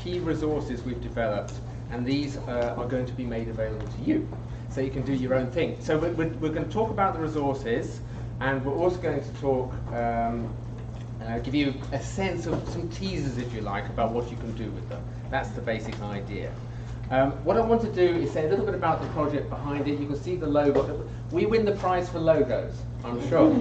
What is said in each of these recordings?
key resources we've developed, and these are going to be made available to you, so you can do your own thing. So we're going to talk about the resources, and we're also going to talk, give you a sense of some teasers, if you like, about what you can do with them. That's the basic idea. What I want to do is say a little bit about the project behind it. You can see the logo. We win the prize for logos, I'm sure.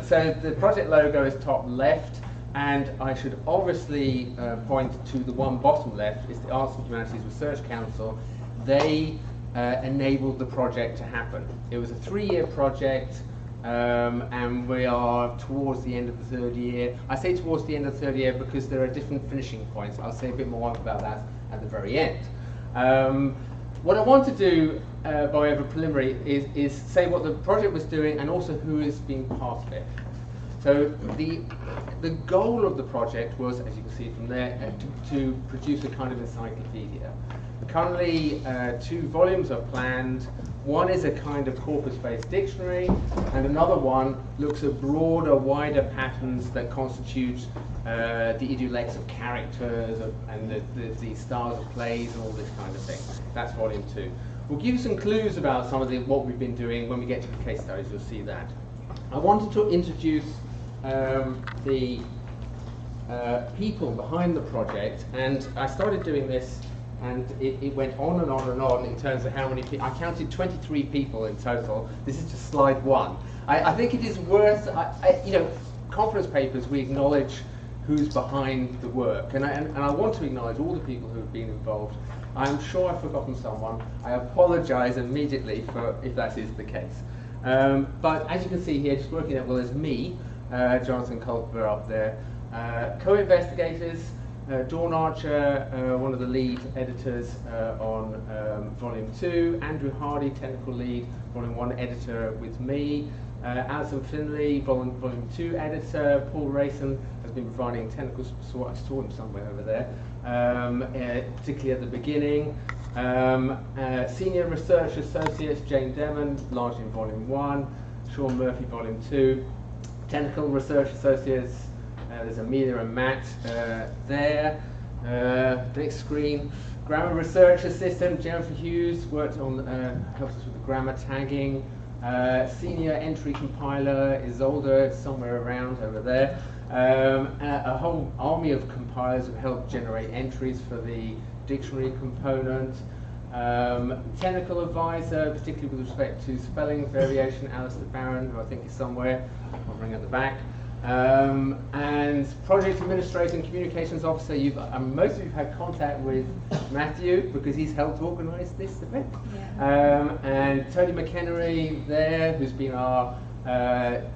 So the project logo is top left, and I should obviously point to the one bottom left. It's the Arts and Humanities Research Council. They enabled the project to happen. It was a 3-year project, and we are towards the end of the 3rd year. I say towards the end of the 3rd year because there are different finishing points. I'll say a bit more about that at the very end. What I want to do by way of a preliminary is say what the project was doing and also who is being part of it. So the goal of the project was, as you can see from there, to produce a kind of encyclopedia. Currently, 2 volumes are planned. One is a kind of corpus-based dictionary, and another one looks at broader, wider patterns that constitute the idiolects of characters and the styles of plays and all this kind of thing. That's volume 2. We'll give you some clues about some of what we've been doing. When we get to the case studies, you'll see that. I wanted to introduce the people behind the project, and I started doing this, and it went on and on and on in terms of how many people. I counted 23 people in total. This is just slide 1. I think it is worth, you know, conference papers, we acknowledge who's behind the work, and I want to acknowledge all the people who have been involved. I'm sure I've forgotten someone. I apologize immediately for if that is the case. But as you can see here, just working out, well, there's me, Jonathan Culpeper up there, co-investigators, Dawn Archer, one of the lead editors on Volume 2, Andrew Hardy, technical lead, Volume 1 editor with me, Alison Finley, Volume 2 editor, Paul Rayson has been providing technical support. I saw him somewhere over there, particularly at the beginning. Senior Research Associates, Jane Demon, largely in Volume 1, Sean Murphy, Volume 2, Technical Research Associates, there's Amelia and Matt there. Next screen. Grammar Research Assistant, Jennifer Hughes, worked on, helps us with the grammar tagging. Senior Entry Compiler, Isolde, somewhere around over there. A whole army of compilers who help generate entries for the dictionary component. Technical Advisor, particularly with respect to spelling variation, Alistair Barron, who I think is somewhere, I'll bring at the back. And Project Administrator and Communications Officer, most of you have had contact with Matthew because he's helped organise this event. Yeah. And Tony McHenry there, who's been our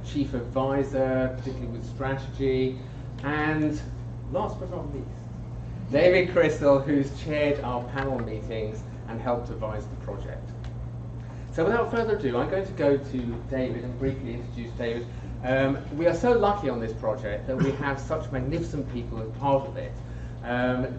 Chief Advisor, particularly with strategy. And last but not least, David Crystal, who's chaired our panel meetings and helped advise the project. So without further ado, I'm going to go to David and briefly introduce David. We are so lucky on this project that we have such magnificent people as part of it.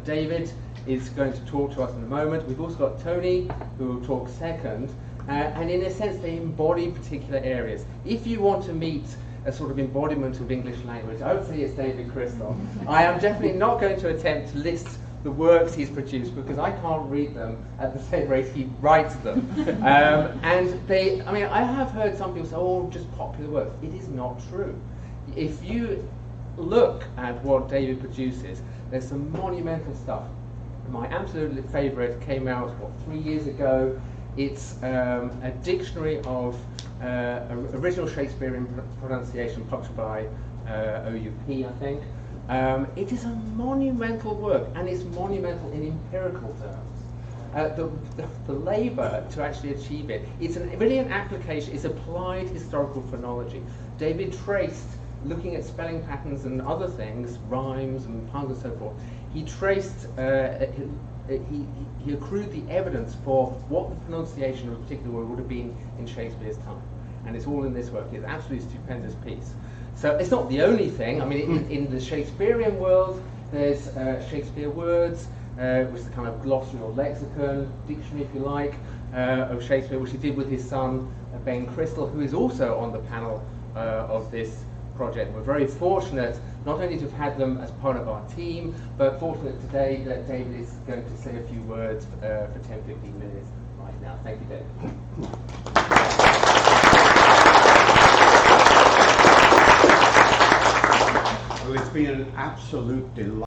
David is going to talk to us in a moment. We've also got Tony, who will talk second. And in a sense, they embody particular areas. If you want to meet a sort of embodiment of English language, I would say it's David Crystal. I am definitely not going to attempt to list the works he's produced because I can't read them at the same rate he writes them. And they, I mean, I have heard some people say, oh, just popular works. It is not true. If you look at what David produces, there's some monumental stuff. My absolute favourite came out, what, 3 years ago. It's a dictionary of original Shakespearean pronunciation published by OUP, I think. It is a monumental work, and it's monumental in empirical terms. The labour to actually achieve it, it's really an application, it's applied historical phonology. David traced, looking at spelling patterns and other things, rhymes and puns and so forth, he traced, he accrued the evidence for what the pronunciation of a particular word would have been in Shakespeare's time. And it's all in this work. It's an absolutely stupendous piece. So it's not the only thing. I mean, in the Shakespearean world, there's Shakespeare Words, which is a kind of glossary or lexicon, dictionary, if you like, of Shakespeare, which he did with his son, Ben Crystal, who is also on the panel of this project. We're very fortunate not only to have had them as part of our team, but fortunate today that David is going to say a few words for 10-15 minutes right now. Thank you, David. Well, it's been an absolute delight.